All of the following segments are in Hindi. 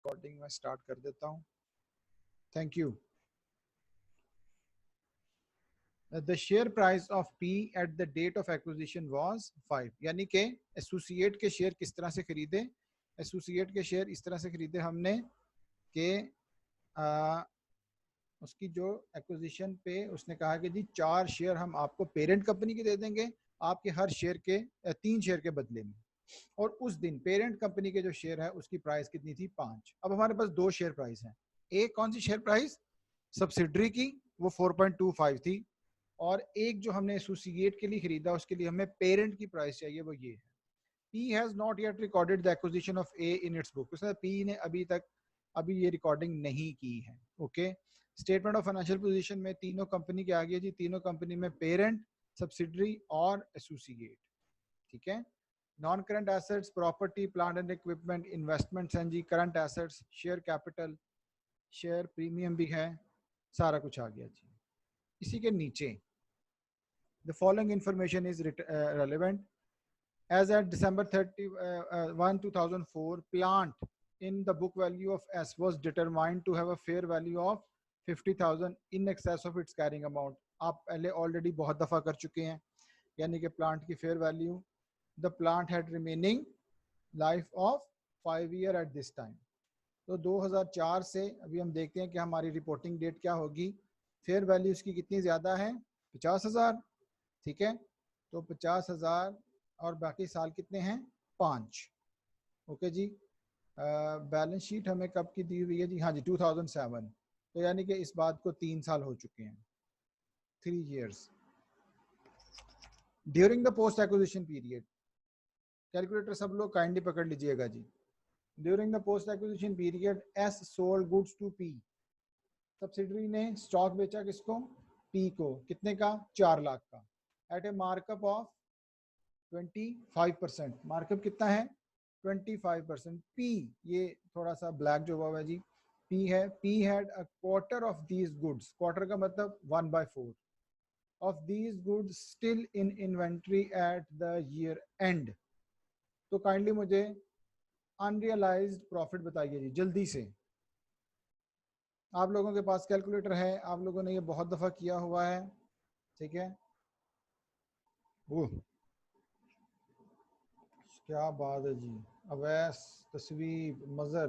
रिकॉर्डिंग में स्टार्ट कर देता हूँ। Thank you. The share price of P at the date of acquisition was 5, यानी कि एसोसिएट के शेयर किस तरह से खरीदे। एसोसिएट के शेयर इस तरह से खरीदे हमने कि उसकी जो एक्विजिशन पे उसने कहा कि जी 4 शेयर हम आपको पेरेंट कंपनी के दे देंगे, आपके हर शेयर के 3 शेयर के बदले में। और उस दिन पेरेंट कंपनी के जो शेयर है उसकी प्राइस कितनी थी? 5। अब हमारे पास 2 शेयर प्राइस हैं। एक कौन सी शेयर प्राइस? सब्सिडरी की, वो 4.25 थी। और एक जो हमने एसोसिएट के लिए खरीदा उसके लिए हमें पेरेंट की प्राइस चाहिए, वो ये है। P has not yet recorded the acquisition of A in its book। उसने P ने अभी ये रिकॉर्डिंग नहीं की है। Okay, statement of financial position में तीनों कंपनी के आ गया जी, तीनों कंपनी में पेरेंट, सब्सिडरी और एसोसिएट। ठीक है। Non current assets, property, plant and equipment, investments हैं जी, current assets, share capital, share premium भी है, सारा कुछ आ गया जी। इसी के नीचे the following information is relevant. As at December 31, 2004, plant in the book value of S was determined to have a fair value of 50,000 in excess of its carrying amount। आप पहले ऑलरेडी बहुत दफ़ा कर चुके हैं, यानी कि प्लांट की fair value, the plant had remaining life of 5 year at this time. तो 2004 से अभी हम देखते हैं कि हमारी रिपोर्टिंग डेट क्या होगी। फेयर वैल्यू इसकी कितनी ज़्यादा है? 50,000। ठीक है, तो 50,000 और बाकी साल कितने हैं? 5। ओके जी। बैलेंस शीट हमें कब की दी हुई है जी? हाँ जी, 2007। तो यानी कि इस बात को 3 साल हो चुके हैं, 3 years। During the post acquisition period, calculator सब लोग काइंडली पकड़ लीजिएगा जी। During the post acquisition period S sold goods to P. Subsidiary ने स्टॉक बेचा किसको? पी को। कितने का? 4 लाख का। At a markup of 25%। Markup कितना है? 25%। पी, ये थोड़ा सा ब्लैक जो हुआ है जी, पी है। P had a quarter of these goods, quarter का मतलब 1/4 of these goods still in inventory at the year and. तो काइंडली मुझे अनरियलाइज्ड प्रॉफिट बताइए जी, जल्दी से। आप लोगों के पास कैलकुलेटर है, आप लोगों ने ये बहुत दफ़ा किया हुआ है। ठीक है, वो क्या बात है जी। अवैस, तस्वीर, मज़र,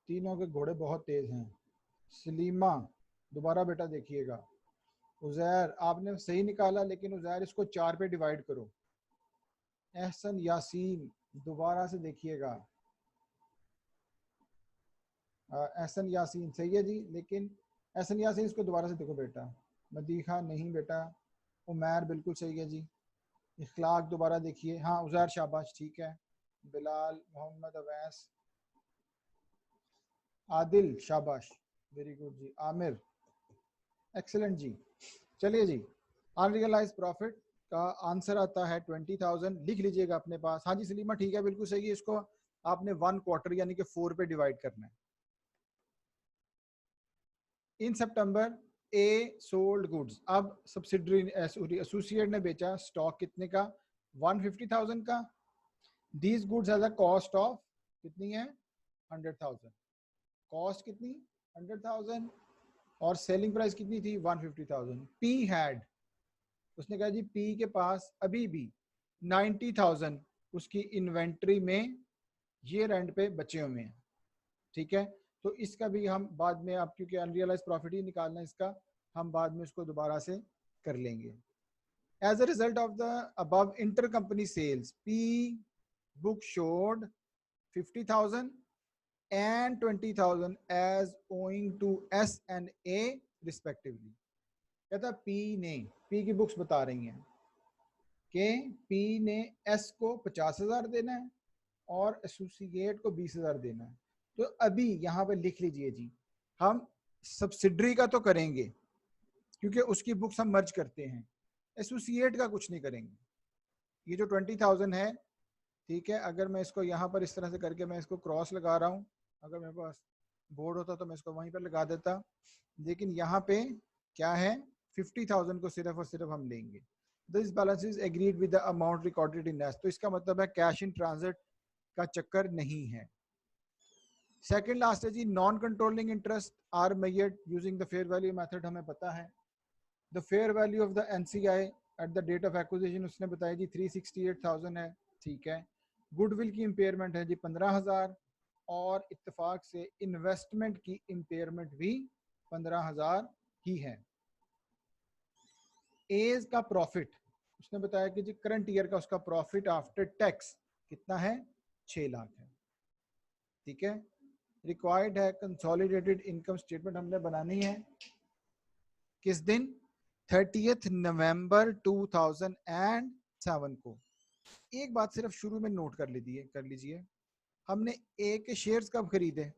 तीनों के घोड़े बहुत तेज हैं। सलीमा, दोबारा बेटा देखिएगा। उज़ैर, आपने सही निकाला, लेकिन उज़ैर इसको 4 पे डिवाइड करो। एहसन यासीन, दोबारा से देखिएगा। एहसन यासीन सही है जी, लेकिन एहसन यासीन इसको दोबारा से देखो बेटा। मदीहा नहीं बेटा। उमैर बिल्कुल सही है जी। इखलाक दोबारा देखिए। हाँ उज़ैर शाबाश, ठीक है। बिलाल, मोहम्मद, अवैस, आदिल शाबाश, वेरी गुड जी। आमिर एक्सेलेंट जी। चलिए जी, अनरियलाइज प्रॉफिट का आंसर आता है 20,000। लिख लीजिएगा अपने पास। हाँ जी सलीमा ठीक है, बिल्कुल सही है। इसको आपने 1 क्वार्टर यानी कि 4 पे डिवाइड करना है। इन सितंबर ए सोल्ड गुड्स। अब सब्सिडरी एसोसिएट ने बेचा स्टॉक कितने का? 150,000 का। These goods has a cost of कितनी है? 100,000। कॉस्ट कितनी? 100,000। और सेलिंग प्राइस कितनी थी? 150,000। पी हैड, उसने कहा जी पी के पास अभी भी 90,000 उसकी इन्वेंट्री में ईयर एंड पे बचे हुए हैं। ठीक है, तो इसका भी हम बाद में, आप क्योंकि अनरियलाइज प्रॉफिट ही निकालना है इसका, हम बाद में उसको दोबारा से कर लेंगे। As a result of the above inter company sales, P book showed 50,000 and 20,000 as owing to S and A respectively। कहता पी ने, पी की बुक्स बता रही हैं कि पी ने एस को 50,000 देना है और एसोसिएट को 20,000 देना है। तो अभी यहाँ पे लिख लीजिए जी, हम सब्सिडरी का तो करेंगे क्योंकि उसकी बुक्स हम मर्ज करते हैं, एसोसिएट का कुछ नहीं करेंगे। ये जो 20,000 है, ठीक है, अगर मैं इसको यहाँ पर इस तरह से करके मैं इसको क्रॉस लगा रहा हूँ, अगर मेरे पास बोर्ड होता तो मैं इसको वहीं पर लगा देता, लेकिन यहाँ पे क्या है? 50,000 को सिर्फ और सिर्फ हम लेंगे। This balance is agreed with the amount recorded in S. तो इसका मतलब है कैश इन ट्रांजिट का चक्कर नहीं है। सेकंड लास्ट है जी, non controlling interest are measured using the fair value method. हमें पता है the fair value of the NCI at the date of acquisition उसने बताया जी 368,000 है, ठीक है। गुडविल की इम्पेयरमेंट है जी 15,000 और इत्तेफाक से इन्वेस्टमेंट की इम्पेयरमेंट भी 15,000 ही है। एज का प्रॉफिट उसने बताया कि जी करंट ईयर का उसका प्रॉफिट आफ्टर टैक्स कितना है, 6 लाख है, ठीक है। रिक्वायर्ड है कंसोलिडेटेड इनकम स्टेटमेंट हमने बनानी है किस दिन, 30 नवंबर 2007 को। एक बात सिर्फ शुरू में नोट कर लीजिए, हमने ए के शेयर्स कब खरीदे,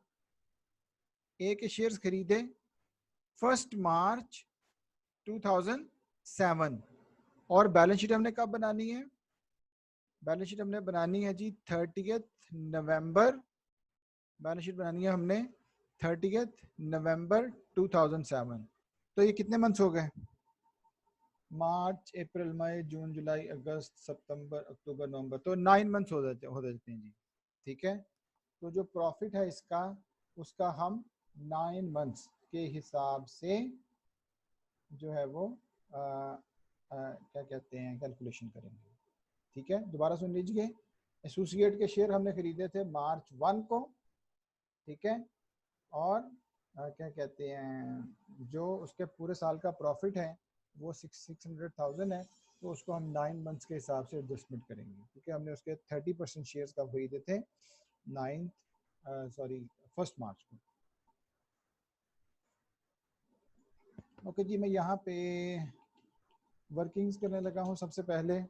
ए के शेयर्स खरीदे 1 मार्च 2007 और बैलेंस शीट हमने कब बनानी है, बैलेंस शीट हमने बनानी है जी 30 नवंबर, बैलेंस शीट बनानी है हमने 30 नवंबर 2007। तो ये कितने मंथ्स हो गए, मार्च अप्रैल मई जून जुलाई अगस्त सितंबर अक्टूबर नवंबर, तो 9 मंथ्स हो जाते हैं जी, ठीक है। तो जो प्रॉफिट है इसका उसका हम 9 मंथ्स के हिसाब से जो है वो क्या कहते हैं कैलकुलेशन करेंगे, ठीक है। दोबारा सुन लीजिए, एसोसिएट के शेयर हमने खरीदे थे मार्च 1 को, ठीक है। और क्या कहते हैं जो उसके पूरे साल का प्रॉफिट है वो 600,000 है, तो उसको हम 9 मंथ्स के हिसाब से एडजस्टमेंट करेंगे, क्योंकि हमने उसके 30% शेयर्स का खरीदे थे 1 मार्च को। ओके जी, मैं यहाँ पे वर्किंग्स करने लगा हूँ। सबसे पहले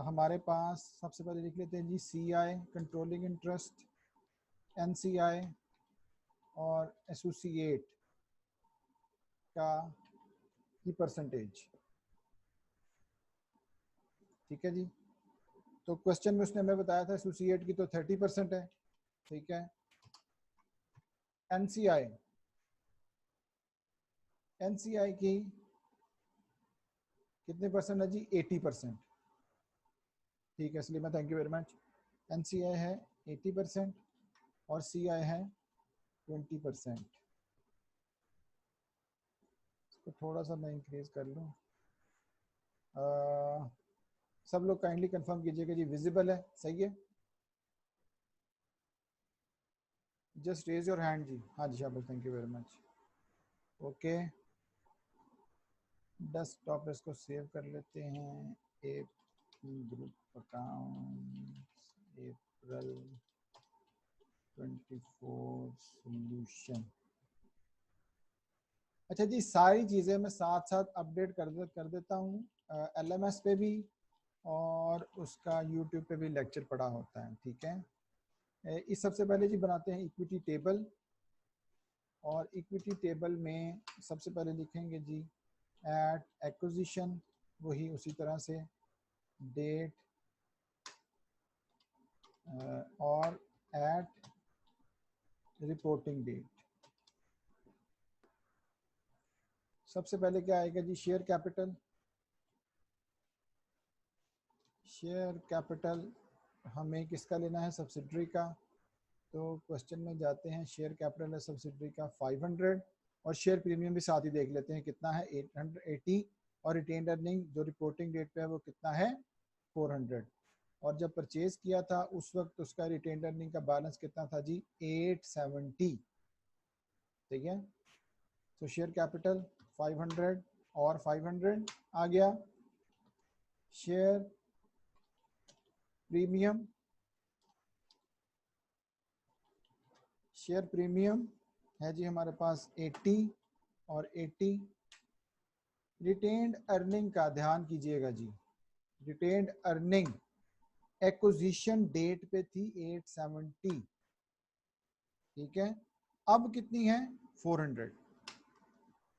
हमारे पास सबसे पहले लिख लेते हैं जी CI कंट्रोलिंग इंटरेस्ट, NCI और एसोसिएट का की परसेंटेज, ठीक है जी। तो क्वेश्चन में उसने हमें बताया था एसोसिएट की तो 30% है, ठीक है। NCI की कितने परसेंट है जी, 80%, ठीक है। इसलिए मैं thank you very much. NCI है 80% और CI है 20%। इसको थोड़ा सा मैं इंक्रीज कर लूँ। सब लोग काइंडली कंफर्म कीजिएगा जी विजिबल है, सही है। जस्ट रेज योर हैंड जी, हाँ जी शाबाश, thank you very much. Okay, desktop पे इसको सेव कर लेते हैं। एक ग्रुप अकाउंट अप्रैल 24 सॉल्यूशन। अच्छा जी, सारी चीज़ें मैं साथ साथ अपडेट कर देता हूँ LMS पे भी, और उसका YouTube पे भी लेक्चर पड़ा होता है, ठीक है। इस सबसे पहले जी बनाते हैं इक्विटी टेबल, और इक्विटी टेबल में सबसे पहले लिखेंगे जी एट एक्विजिशन, वही उसी तरह से डेट और एट रिपोर्टिंग डेट। सबसे पहले क्या आएगा जी, शेयर कैपिटल। शेयर कैपिटल हमें किसका लेना है, सब्सिडरी का। तो क्वेश्चन में जाते हैं, शेयर कैपिटल है सब्सिडरी का 500, और शेयर प्रीमियम भी साथ ही देख लेते हैं कितना है 880, और रिटेन्ड अर्निंग जो रिपोर्टिंग डेट पे है वो कितना है 400। और जब परचेज किया था उस वक्त उसका रिटेन्ड अर्निंग का बैलेंस कितना था जी 870, ठीक है। तो शेयर कैपिटल 500 और 500 आ गया। शेयर प्रीमियम, शेयर प्रीमियम है जी हमारे पास 80 और 80। रिटेन्ड अर्निंग का ध्यान कीजिएगा जी, रिटेन्ड अर्निंग एक्विजिशन डेट पे थी 870, ठीक है। अब कितनी है 400,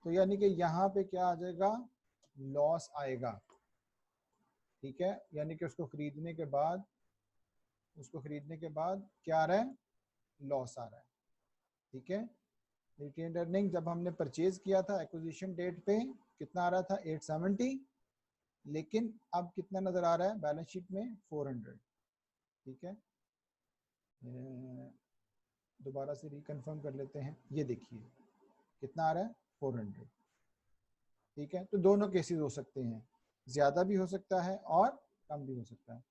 तो यानी कि यहाँ पे क्या आ जाएगा, लॉस आएगा, ठीक है। यानी कि उसको खरीदने के बाद क्या आ रहा है, लॉस आ रहा है, ठीक है। रिटेन्ड अर्निंग जब हमने परचेज किया था एक्विजिशन डेट पे कितना आ रहा था 870, लेकिन अब कितना नजर आ रहा है बैलेंस शीट में 400, ठीक है, दोबारा से रिकन्फर्म कर लेते हैं। ये देखिए कितना आ रहा है, 400। ठीक है, तो दोनों केसेस हो सकते हैं, ज़्यादा भी हो सकता है और कम भी हो सकता है।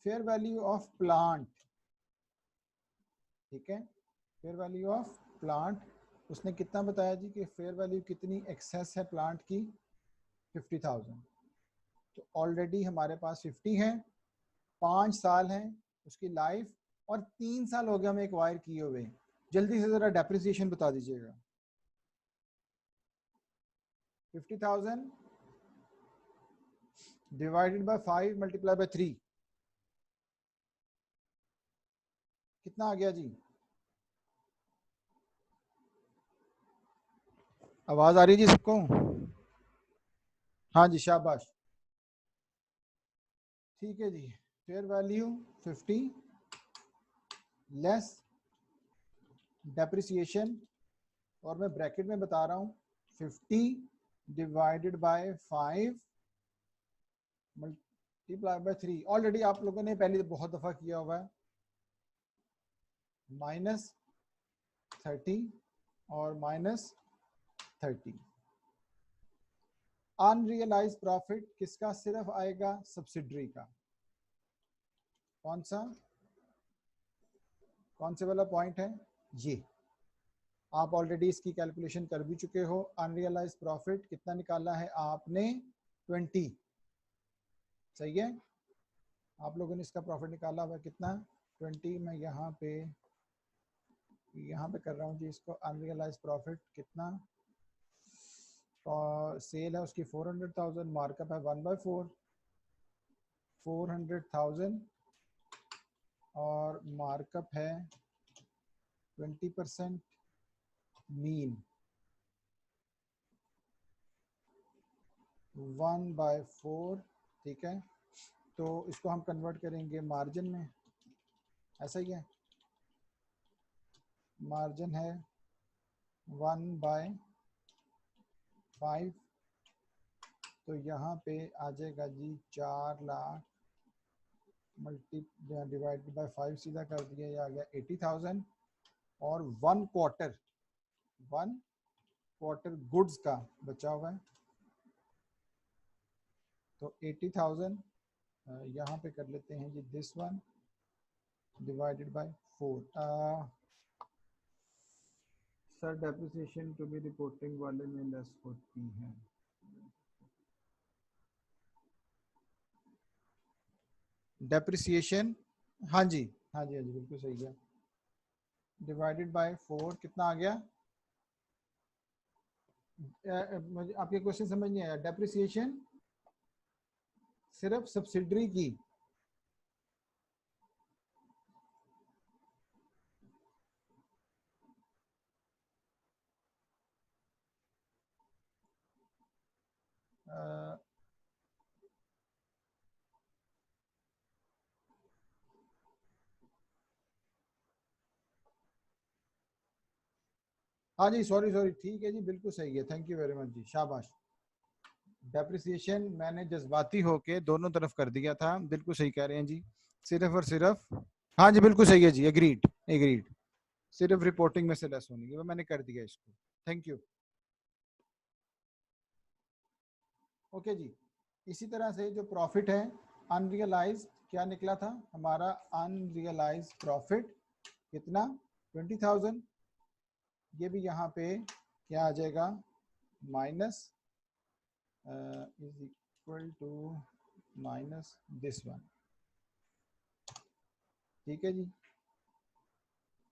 फेयर वैल्यू ऑफ प्लांट, ठीक है, फेयर वैल्यू ऑफ प्लांट उसने कितना बताया जी कि फेयर वैल्यू कितनी एक्सेस है प्लांट की, 50,000। तो ऑलरेडी हमारे पास 50 है, 5 साल है उसकी लाइफ, और 3 साल हो गया हमें एक्वायर किए हुए। जल्दी से ज़रा डेप्रिसिएशन बता दीजिएगा। 50,000 डिवाइडेड बाय 5 मल्टीप्लाई बाय 3, कितना आ गया जी? आवाज आ रही है जी सबको? हाँ जी, शाबाश। ठीक है जी, फेयर वैल्यू 50 लेस डेप्रिसिएशन, और मैं ब्रैकेट में बता रहा हूँ 50 divided by 5 multiply by 3। Already आप लोगों ने पहले बहुत दफा किया हुआ है, -30 और -30। अनरियलाइज प्रॉफिट किसका सिर्फ आएगा, सब्सिडरी का। कौन से वाला पॉइंट है ये, आप ऑलरेडी इसकी कैलकुलेशन कर भी चुके हो। अनरियलाइज प्रॉफिट कितना निकाला है आपने, 20, सही है। आप लोगों ने इसका प्रॉफिट निकाला हुआ कितना, 20। मैं यहाँ पे कर रहा हूँ जी इसको, अनरियलाइज प्रॉफिट कितना, और सेल है उसकी 400,000, मार्कअप है 1/4, 400,000, और मार्कअप है 20% मीन, 1/4। ठीक है, तो इसको हम कन्वर्ट करेंगे मार्जिन में, ऐसा ही है। मार्जिन है 1/5, तो यहाँ पे आ जाएगा जी 4 लाख डिवाइडेड बाय 5, सीधा कर दिया, ये आ गया 80,000। और 1 क्वार्टर गुड्स का बचा हुआ है, तो 80,000 यहाँ पे कर लेते हैं जी, this one divided by 4। Sir depreciation to be reporting वाले में लेस होती है, डेप्रिसिएशन, हाँ जी, हाँ जी, हाँ जी, बिल्कुल सही है। डिवाइडेड बाय 4 कितना आ गया, मुझे आपके क्वेश्चन समझ नहीं आया। डेप्रिसिएशन सिर्फ सब्सिडरी की, हाँ जी, सॉरी ठीक है जी, बिल्कुल सही है, थैंक यू वेरी मच जी, शाबाश। डेप्रिसिएशन मैंने जज्बाती होके दोनों तरफ कर दिया था, बिल्कुल सही कह रहे हैं जी, सिर्फ और सिर्फ, हाँ जी बिल्कुल सही है जी, एग्रीड एग्रीड, सिर्फ रिपोर्टिंग में से लेस होनी है, वो मैंने कर दिया इसको, थैंक यू। ओके जी, इसी तरह से जो प्रॉफिट है अनरियलाइज, क्या निकला था हमारा अनरियलाइज प्रॉफिट कितना, 20,000। ये भी यहाँ पे क्या आ जाएगा, minus is equal to minus this one. ठीक है जी,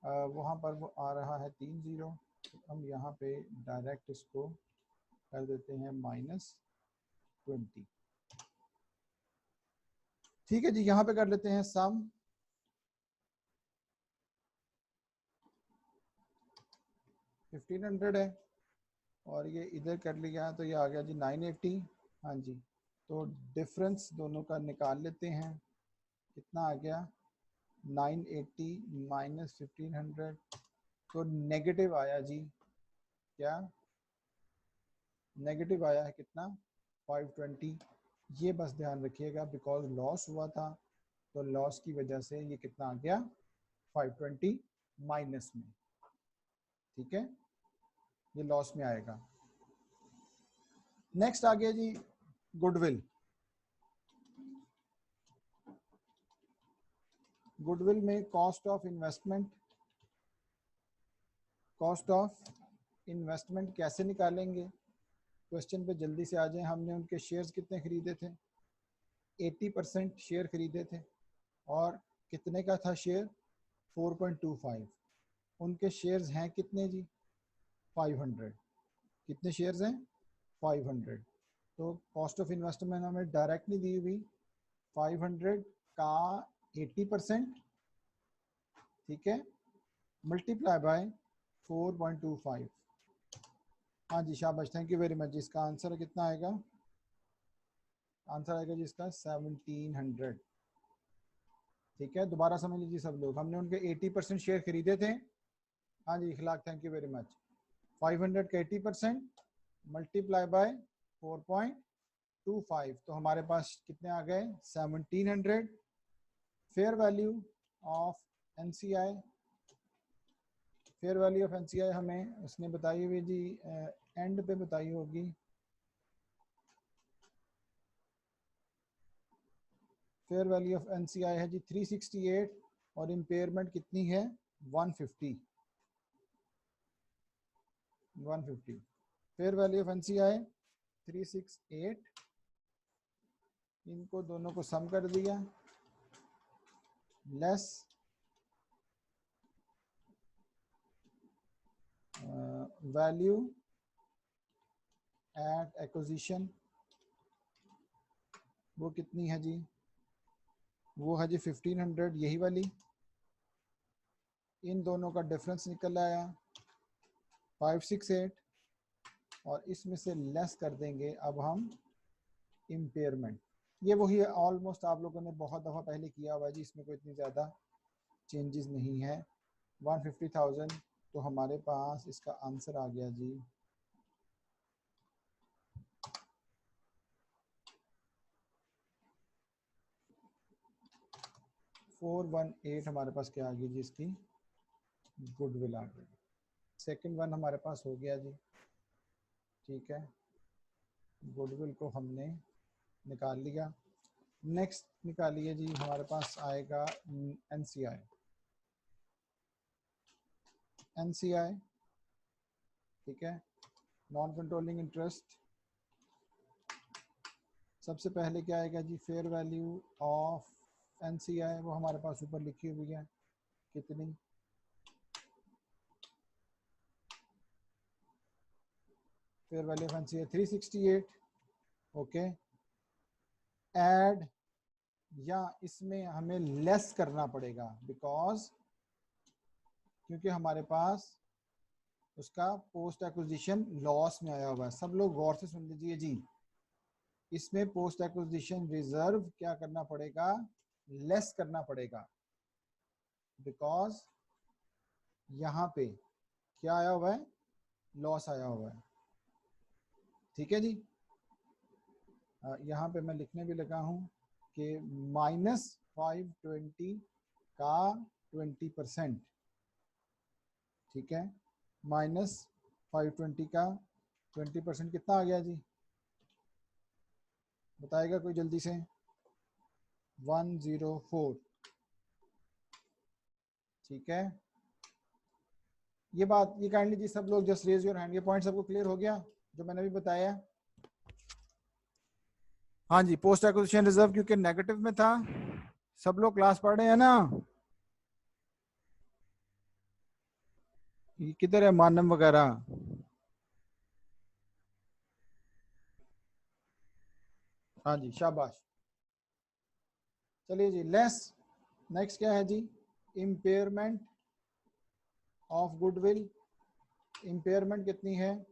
वहाँ पर वो आ रहा है 30, तो हम यहाँ पे डायरेक्ट इसको कर देते हैं -20। ठीक है जी, यहाँ पे कर लेते हैं सम, 1500 है, और ये इधर कर लिया तो ये आ गया जी 980। हाँ जी, तो डिफरेंस दोनों का निकाल लेते हैं, कितना आ गया, 980 माइनस 1500, तो नेगेटिव आया जी, क्या नेगेटिव आया है कितना, 520। ये बस ध्यान रखिएगा, बिकॉज लॉस हुआ था तो लॉस की वजह से ये कितना आ गया 520 माइनस में, ठीक है, ये लॉस में आएगा। नेक्स्ट आ गया जी गुडविल। गुडविल में कॉस्ट ऑफ इन्वेस्टमेंट कैसे निकालेंगे, क्वेश्चन पे जल्दी से आ जाएं। हमने उनके शेयर्स कितने खरीदे थे, 80% शेयर खरीदे थे, और कितने का था शेयर 4.25। उनके शेयर्स हैं कितने जी 500। कितने शेयर्स हैं 500। तो कॉस्ट ऑफ इन्वेस्टमेंट हमें डायरेक्ट नहीं दी हुई, 500 का 80%, ठीक है, मल्टीप्लाई बाय 4.25। हाँ जी शाबाश, थैंक यू वेरी मच। इसका आंसर कितना आएगा, आंसर आएगा जी इसका 1700, ठीक है। दोबारा समझ लीजिए सब लोग, हमने उनके 80% शेयर खरीदे थे। हाँ जी इखलाक, थैंक यू वेरी मच। 500 का 80% मल्टीप्लाई बाय 4.25, तो हमारे पास कितने आ गए 1700। Fair value of NCI, fair value of NCI हमें उसने बताई हुई जी, एंड पे बताई होगी। फेयर वैल्यू ऑफ एनसीआई है जी 368 और इम्पेयरमेंट कितनी है 150। फेयर वैल्यू ऑफ एनसीआई 368, इनको दोनों को सम कर दिया, लेस वैल्यू एट एक्विजिशन, वो कितनी है जी, वो है जी 1500, यही वाली। इन दोनों का डिफरेंस निकल आया 568, और इसमें से लेस कर देंगे अब हम इम्पेयरमेंट। ये वही ऑलमोस्ट आप लोगों ने बहुत दफ़ा पहले किया हुआ है जी, इसमें कोई इतनी ज़्यादा चेंजेस नहीं है। 150,000, तो हमारे पास इसका आंसर आ गया जी 418। हमारे पास क्या आ गई जी, इसकी गुडविल आ गई। सेकंड वन हमारे पास हो गया जी, ठीक है, गुडविल को हमने निकाल लिया। नेक्स्ट निकालिए जी, हमारे पास आएगा एनसीआई। एनसीआई, ठीक है, नॉन कंट्रोलिंग इंटरेस्ट। सबसे पहले क्या आएगा जी, फेयर वैल्यू ऑफ एनसीआई, वो हमारे पास ऊपर लिखी हुई है कितनी, fair value of NCI 368, okay. Add, या इसमें हमें लेस करना पड़ेगा, बिकॉज क्योंकि हमारे पास उसका पोस्ट एक्विजिशन लॉस में आया हुआ है। सब लोग गौर से सुन लीजिए जी, इसमें पोस्ट एक्विजिशन रिजर्व क्या करना पड़ेगा, लेस करना पड़ेगा, बिकॉज यहाँ पे क्या आया हुआ है, लॉस आया हुआ है, ठीक है जी। यहाँ पे मैं लिखने भी लगा हूँ कि -520 का 20%, ठीक है, -520 का 20% कितना आ गया जी, बताएगा कोई जल्दी से, 104, ठीक है। ये बात, ये काइंडली जी सब लोग जस्ट रेज योर हैंड, ये पॉइंट सबको क्लियर हो गया जो मैंने भी बताया। हाँ जी, पोस्ट एक्विजिशन रिजर्व क्योंकि नेगेटिव में था, सब लोग क्लास पढ़ रहे हैं ना, ये किधर है मानम वगैरह, हाँ जी शाबाश। चलिए जी, लेस, नेक्स्ट क्या है जी, इम्पेयरमेंट ऑफ गुडविल। इम्पेयरमेंट कितनी है,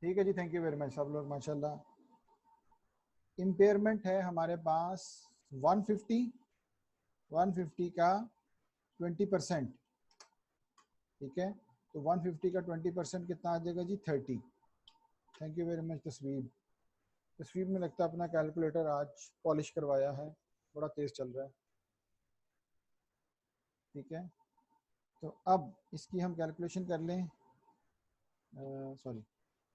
ठीक है जी, थैंक यू वेरी मच सब लोग माशाल्लाह। इम्पेयरमेंट है हमारे पास 150 का 20%, ठीक है, तो 150 का 20% कितना आ जाएगा जी 30। थैंक यू वेरी मच तस्वीर। तस्वीर में लगता है अपना कैलकुलेटर आज पॉलिश करवाया है, बड़ा तेज चल रहा है। ठीक है, तो अब इसकी हम कैलकुलेशन कर लें, सॉरी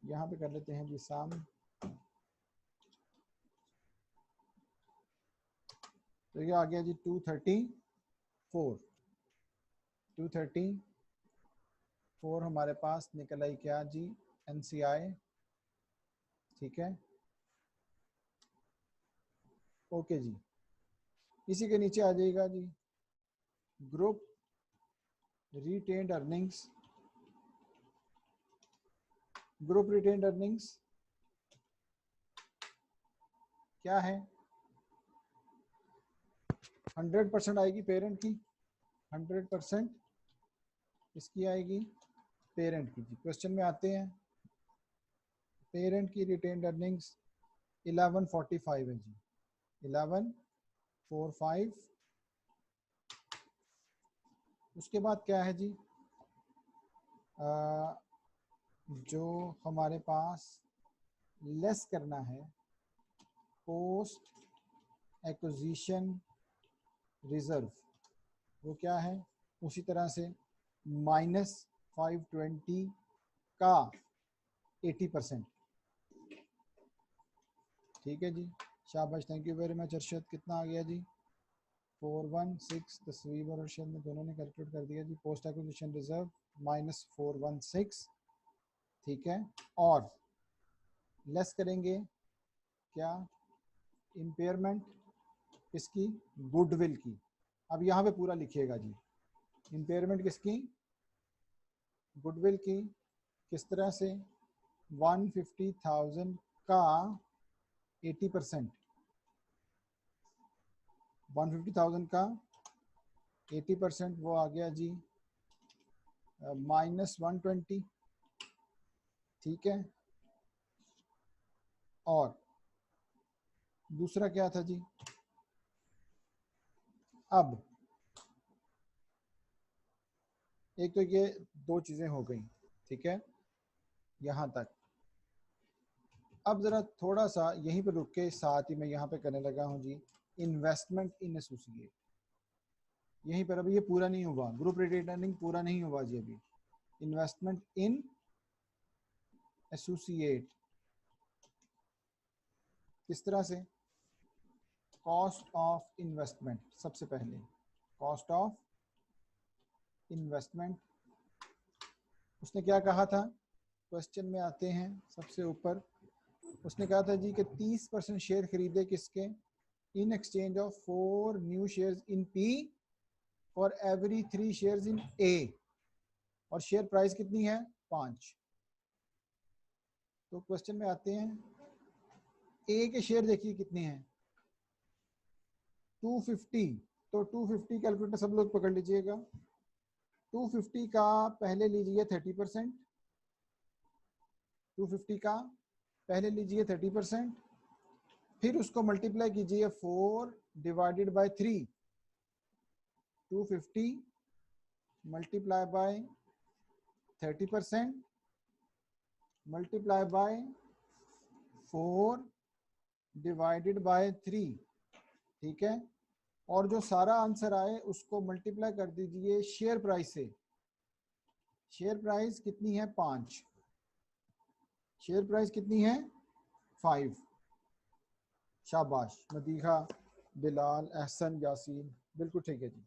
यहाँ पे कर लेते हैं जी साम। तो ये आ गया जी 234 हमारे पास निकल आई क्या जी, NCI। ठीक है, ओके जी। इसी के नीचे आ जाएगा जी group retained earnings. Group retained earnings क्या है, 100% आएगी पेरेंट की, 100% इसकी आएगी पेरेंट की जी। क्वेश्चन में आते हैं, पेरेंट की रिटेन्ड अर्निंग्स 1145 है जी, 1145। उसके बाद क्या है जी, जो हमारे पास लेस करना है पोस्ट एक्विजिशन रिजर्व, वो क्या है, उसी तरह से -520 का 80%। ठीक है जी, शाबाश, thank you very much Arshad. कितना आ गया जी, 416। तस्वीर और अरशद ने दोनों ने कैलकुलेट कर दिया जी। Post acquisition reserve -416। ठीक है, और लेस करेंगे क्या, इम्पेयरमेंट किसकी, गुडविल की। अब यहाँ पे पूरा लिखिएगा जी, इम्पेयरमेंट किसकी, गुडविल की। किस तरह से, 150,000 का 80%, 150,000 का 80% वो आ गया जी -120। ठीक है, और दूसरा क्या था जी, अब एक तो ये दो चीजें हो गई। ठीक है, यहाँ तक। अब जरा थोड़ा सा यहीं पे रुक के साथ ही मैं यहाँ पे करने लगा हूँ जी इन्वेस्टमेंट इन एसोसिएट। यहीं पर अभी ये पूरा नहीं हुआ, ग्रुप रिटेनिंग पूरा नहीं हुआ जी अभी। इन्वेस्टमेंट इन एसोसिएट किस तरह से, कॉस्ट ऑफ इन्वेस्टमेंट। सबसे पहले कॉस्ट ऑफ इन्वेस्टमेंट, उसने क्या कहा था, क्वेश्चन में आते हैं सबसे ऊपर। उसने कहा था जी कि 30% शेयर खरीदे किसके, in exchange of 4 new shares in P for every 3 shares in A, और शेयर प्राइस कितनी है 5। तो क्वेश्चन में आते हैं, A के शेयर देखिए कितने हैं 250। तो 250 कैलकुलेटर सब लोग पकड़ लीजिएगा। 250 का पहले लीजिए 30%, 250 का पहले लीजिए 30%, फिर उसको मल्टीप्लाई कीजिए 4 divided by 3। 250 multiply by 30% multiply by 4 divided by 3। ठीक है, और जो सारा आंसर आए उसको मल्टीप्लाई कर दीजिए शेयर प्राइस से। शेयर प्राइस कितनी है 5, शेयर प्राइस कितनी है 5। शाबाश मदीहा, बिलाल, एहसन, यासीन, बिल्कुल ठीक है जी।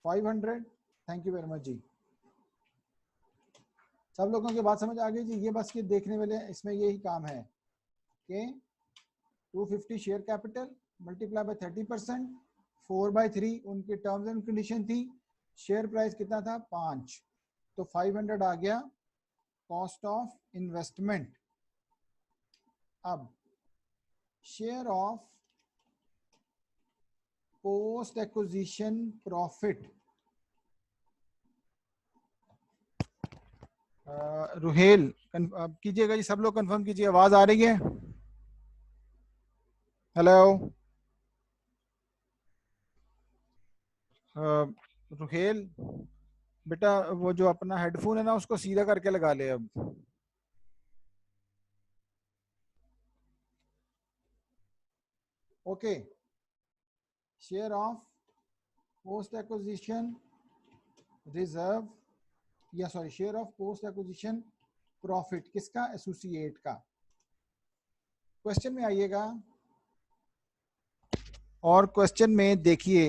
500, थैंक यू वेरी मच जी। सब लोगों की बात समझ आ गई जी। ये बस ये देखने वाले इसमें यही काम है कि 250 शेयर कैपिटल मल्टीप्लाई बाय 30%, 4/3 उनके टर्म्स एंड कंडीशन थी। शेयर प्राइस कितना था 5, तो 500 आ गया कॉस्ट ऑफ इन्वेस्टमेंट। अब share of post acquisition profit, Ruhel कीजिएगा जी, सब लोग कंफर्म कीजिए, आवाज आ रही है, हेलो। रुहेल बेटा वो जो अपना हेडफोन है ना उसको सीधा करके लगा ले अब। Okay, share of post acquisition reserve या sorry share of post acquisition profit किसका? एसोसिएट का। क्वेश्चन में आइएगा और क्वेश्चन में देखिए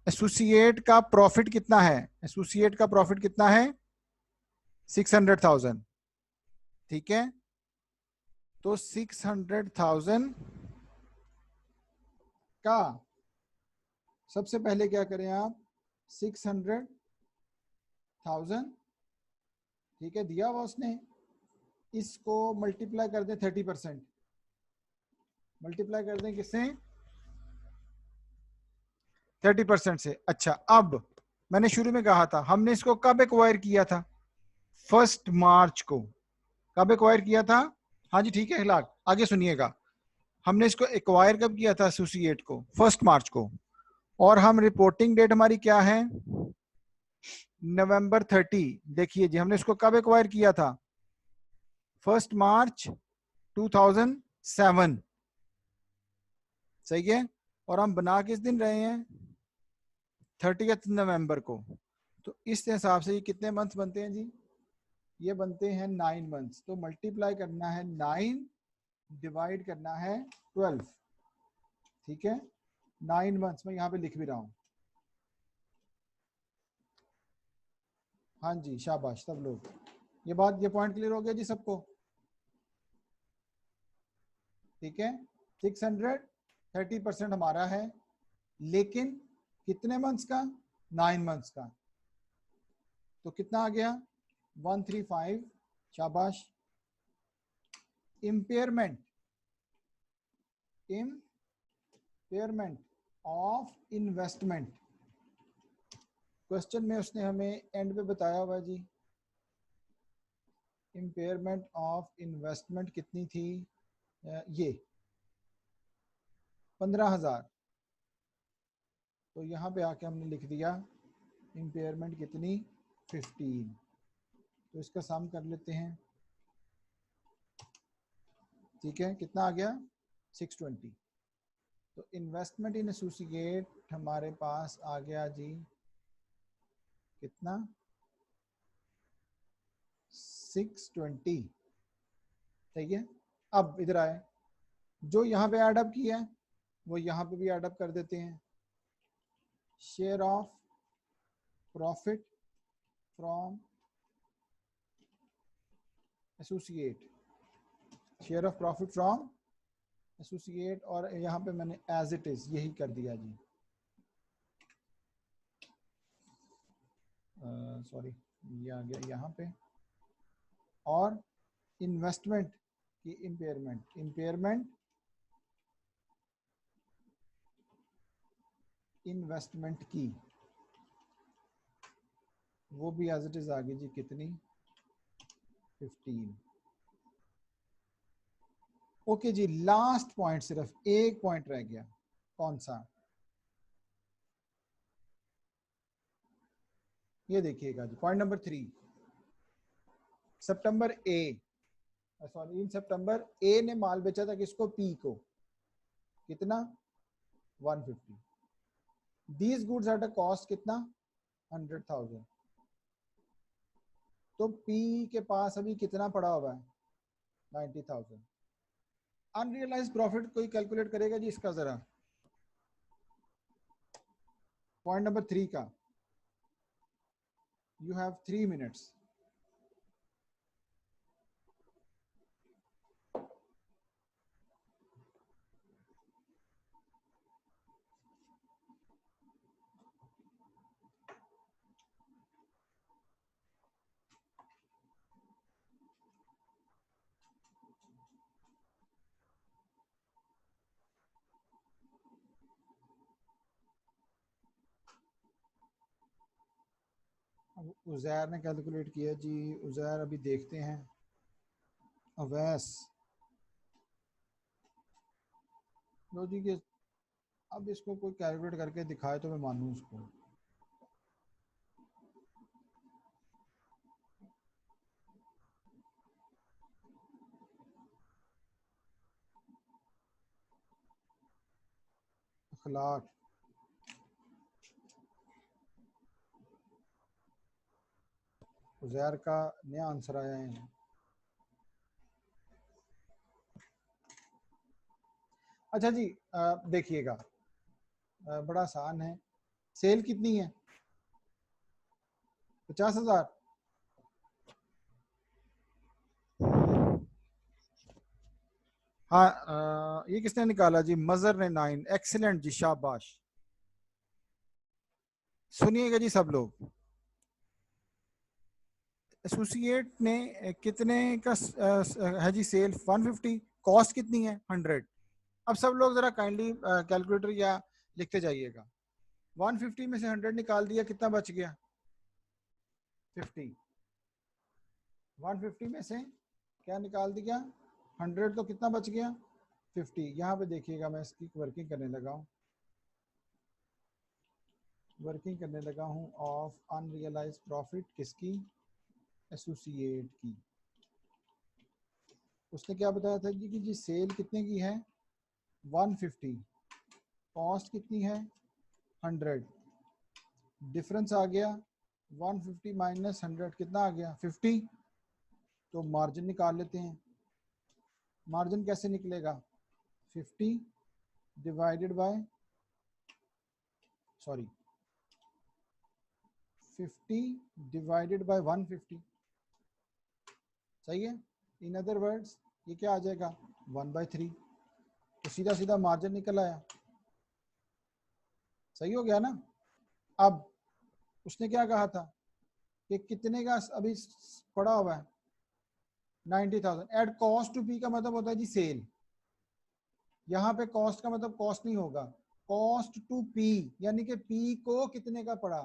एसोसिएट का प्रॉफिट कितना है? एसोसिएट का प्रॉफिट कितना है? 600,000। ठीक है, तो 600,000 का सबसे पहले क्या करें आप? 600,000, ठीक है, दिया हुआ उसने, इसको मल्टीप्लाई कर दें 30%। मल्टीप्लाई कर दें किससे? 30% से। अच्छा, अब मैंने शुरू में कहा था हमने इसको कब एक्वायर किया था? 1 मार्च को। कब एक्वायर किया था? हाँ जी ठीक है हिलाक, आगे सुनिएगा। हमने इसको एक्वायर कब किया था एसोसिएट को? 1 मार्च को। और हम रिपोर्टिंग डेट हमारी क्या है? नवंबर 30। देखिए जी हमने इसको कब एक्वायर किया था? 1 मार्च 2007। सही है, और हम बना किस दिन रहे हैं? 30 नवंबर को। तो इस हिसाब से ये कितने मंथ बनते हैं जी? ये बनते हैं 9 मंथ्स। तो मल्टीप्लाई करना है 9, डिवाइड करना है 12। ठीक है, 9 मंथ्स में यहाँ पे लिख भी रहा हूँ। हाँ जी शाबाश सब लोग, ये बात, ये पॉइंट क्लियर हो गया जी सबको? ठीक है, 600 30% हमारा है, लेकिन कितने मंथ्स का? 9 मंथ्स का। तो कितना आ गया? 135। शाबाश। Impairment, impairment of investment, question में उसने हमें एंड पे बताया हुआ जी। इम्पेयरमेंट ऑफ इन्वेस्टमेंट कितनी थी? ये 15,000। तो यहाँ पे आके हमने लिख दिया इम्पेयरमेंट कितनी? 15। तो इसका सम कर लेते हैं। ठीक है, कितना आ गया? 620। तो इन्वेस्टमेंट इन एसोसिएट हमारे पास आ गया जी कितना? 620। ठीक है, अब इधर आए, जो यहाँ पे एड अप किया है वो यहाँ पे भी एड अप कर देते हैं। Share of profit from associate, share of profit from associate, और यहाँ पे मैंने एज इट इज यही कर दिया जी। सॉरी, ये आ गया यहाँ पे। और इन्वेस्टमेंट की इम्पेयरमेंट, इम्पेयरमेंट इन्वेस्टमेंट की वो भी एज इट इज आ गई जी कितनी? 15। ओके जी, लास्ट पॉइंट, सिर्फ एक पॉइंट रह गया। कौन सा? ये देखिएगा जी, पॉइंट नंबर 3। सितंबर ए, सॉरी इन सितंबर ए ने माल बेचा था किसको? पी को। कितना? 150। These goods at a cost कितना? 100,000। तो पी के पास अभी कितना पड़ा हुआ है? 90,000। अनरियलाइज प्रॉफिट कोई कैलकुलेट करेगा जी इसका जरा? पॉइंट नंबर 3 का। You have 3 minutes. उजैर ने कैलकुलेट किया जी, उजैर अभी देखते हैं। अवैस लो जी के, अब इसको कोई कैलकुलेट करके दिखाए तो मैं मानूं उसको। अखलाक। उज़ैर का नया आंसर आया है। अच्छा जी, देखिएगा, बड़ा आसान है। सेल कितनी है? 50,000। हाँ, ये किसने निकाला जी? मजर ने 9। एक्सीलेंट जी, शाबाश। सुनिएगा जी सब लोग, एसोसिएट ने कितने का है जी सेल? 150। कॉस्ट कितनी है? 100। अब सब लोग जरा काइंडली कैलकुलेटर या लिखते जाइएगा। 150 में से 100 निकाल दिया, कितना बच गया? 50। 150 में से क्या निकाल दिया? 100, तो कितना बच गया? 50। यहाँ पे देखिएगा, मैं इसकी वर्किंग करने लगा हूँ, ऑफ अनरियलाइज प्रॉफिट किसकी? एसोसिएट की। उसने क्या बताया था जी कि जी सेल कितने की है? 150। कॉस्ट कितनी है? 100। डिफरेंस आ गया 150 माइनस 100, कितना आ गया? 50। तो मार्जिन निकाल लेते हैं। मार्जिन कैसे निकलेगा? 50 डिवाइडेड बाय 150। सही है। इन अदर वर्ड्स ये क्या आ जाएगा? 1/3। तो सीधा सीधा मार्जिन निकल आया। सही हो गया ना? अब उसने क्या कहा था कि कितने का अभी पड़ा हुआ है? 90,000। एड कॉस्ट टू पी का मतलब होता है जी सेल। यहाँ पे कॉस्ट का मतलब कॉस्ट नहीं होगा, कॉस्ट टू पी, यानी कि पी को कितने का पड़ा।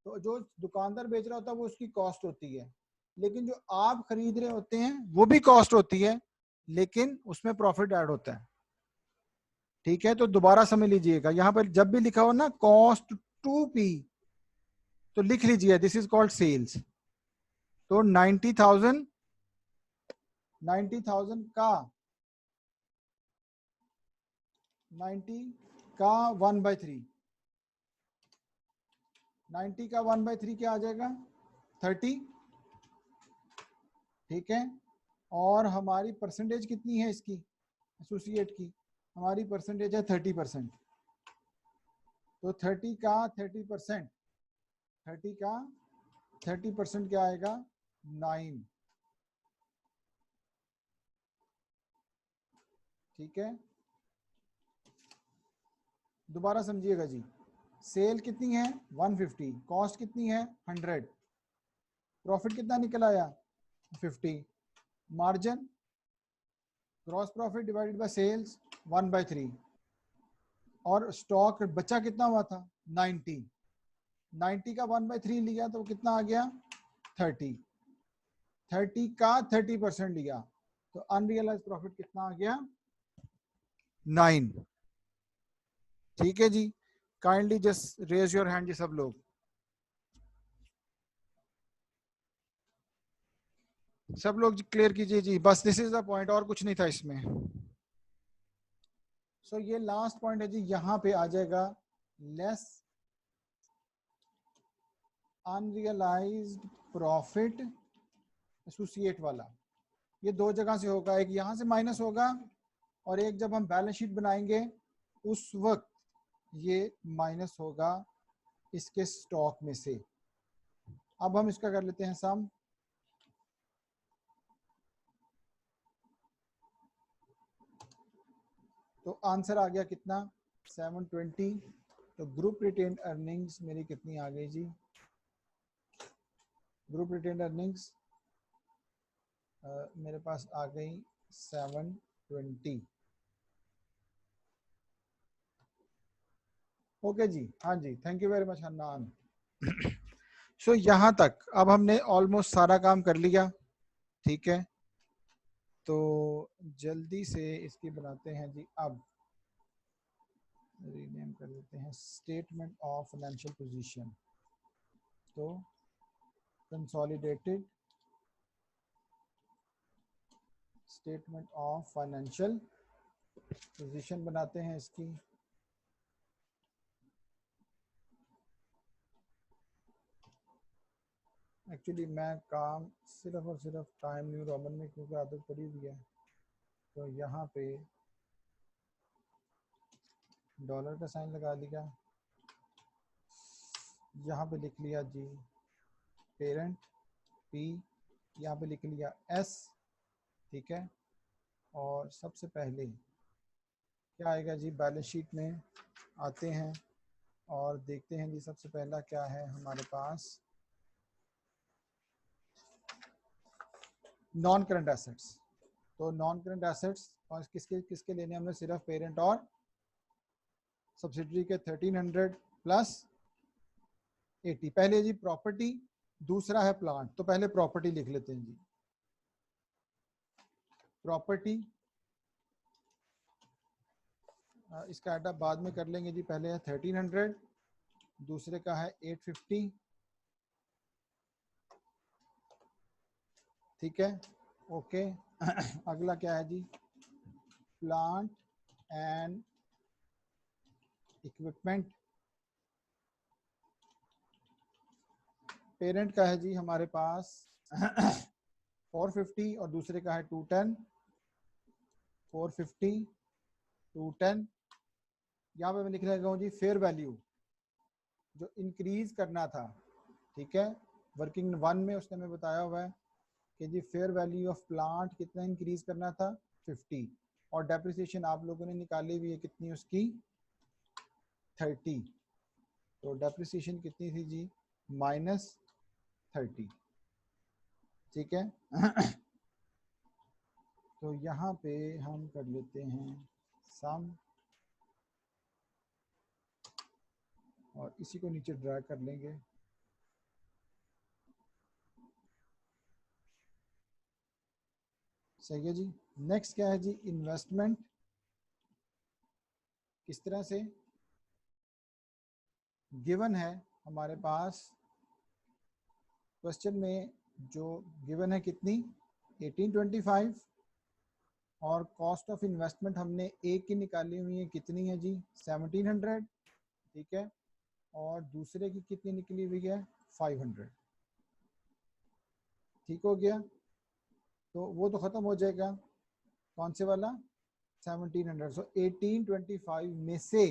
तो जो दुकानदार बेच रहा होता है वो उसकी कॉस्ट होती है, लेकिन जो आप खरीद रहे होते हैं वो भी कॉस्ट होती है, लेकिन उसमें प्रॉफिट ऐड होता है। ठीक है, तो दोबारा समझ लीजिएगा, यहाँ पर जब भी लिखा हो ना कॉस्ट टू पी, तो लिख लीजिए दिस इज कॉल्ड सेल्स। तो 90,000 का 90 का 1/3, 90 का 1/3 क्या आ जाएगा? 30। ठीक है, और हमारी परसेंटेज कितनी है इसकी, एसोसिएट की? हमारी परसेंटेज है 30%। तो 30 का 30%, 30 का 30% क्या आएगा? 9। ठीक है, दोबारा समझिएगा जी। सेल कितनी है? 150। कॉस्ट कितनी है? 100। प्रॉफिट कितना निकल आया? 50। Margin, gross profit divided by sales, 1/3। और स्टॉक बचा कितना हुआ था? 90। 90 का 1/3 लिया तो कितना आ गया? 30। 30 का 30% लिया तो अनरियलाइज प्रॉफिट कितना आ गया? 9। ठीक है जी, kindly just raise your hand जी सब लोग। सब लोग क्लियर कीजिए जी, बस दिस इज द पॉइंट, और कुछ नहीं था इसमें। सो ये लास्ट पॉइंट है जी, यहां पे आ जाएगा लेस अनरियलाइज्ड प्रॉफिट एसोसिएट वाला। ये दो जगह से होगा, एक यहां से माइनस होगा और एक जब हम बैलेंस शीट बनाएंगे उस वक्त ये माइनस होगा इसके स्टॉक में से। अब हम इसका कर लेते हैं सम। तो आंसर आ गया कितना? 720। तो ग्रुप रिटेन अर्निंग्स मेरी कितनी आ गई जी? ग्रुप रिटेन अर्निंग्स मेरे पास आ गई 720। ओके जी, हाँ जी, thank you very much Hannan. So यहाँ तक अब हमने ऑलमोस्ट सारा काम कर लिया। ठीक है, तो जल्दी से इसकी बनाते हैं जी। अब रीनेम कर देते हैं स्टेटमेंट ऑफ फाइनेंशियल पोजीशन। तो consolidated statement of financial position बनाते हैं इसकी। एक्चुअली मैं काम सिर्फ और सिर्फ टाइम न्यू रोमन में क्योंकि आदत पड़ी हुई है, तो यहाँ पे डॉलर का साइन लगा दिया, यहाँ पे लिख लिया जी पेरेंट पी, यहाँ पे लिख लिया एस, ठीक है। और सबसे पहले क्या आएगा जी, बैलेंस शीट में आते हैं और देखते हैं जी सबसे पहला क्या है हमारे पास, नॉन करंट एसेट्स। तो नॉन करंट एसेट्स और किसके किसके लेने हमने, सिर्फ पेरेंट और सब्सिडरी के 1300 प्लस 80। पहले जी प्रॉपर्टी, दूसरा है प्लांट, तो पहले प्रॉपर्टी लिख लेते हैं जी। प्रॉपर्टी इसका एडअप बाद में कर लेंगे जी, पहले है 1300, दूसरे का है 850, ठीक है, ओके। अगला क्या है जी, प्लांट एंड इक्विपमेंट। पेरेंट का है जी हमारे पास 450 और दूसरे का है 210, 450 210। यहाँ पे मैं लिख रहा हूँ जी फेयर वैल्यू जो इंक्रीज करना था, ठीक है। वर्किंग 1 में उसने हमें बताया हुआ है कि जी फेयर वैल्यू ऑफ प्लांट कितना इंक्रीज करना था, 50, और डेप्रिसिएशन आप लोगों ने निकाली हुई है कितनी उसकी, 30। तो डेप्रिसिएशन कितनी थी जी, -30, ठीक है। तो यहाँ पे हम कर लेते हैं सम और इसी को नीचे ड्रैग कर लेंगे। सही है जी। नेक्स्ट क्या है जी, इन्वेस्टमेंट। किस तरह से, गिवन है हमारे पास क्वेश्चन में, जो गिवन है कितनी 1825, और कॉस्ट ऑफ इन्वेस्टमेंट हमने एक की निकाली हुई है कितनी है जी 1700, ठीक है, और दूसरे की कितनी निकली हुई है 500, ठीक हो गया। तो वो तो खत्म हो जाएगा, कौन से वाला 1700। सो 1825 में से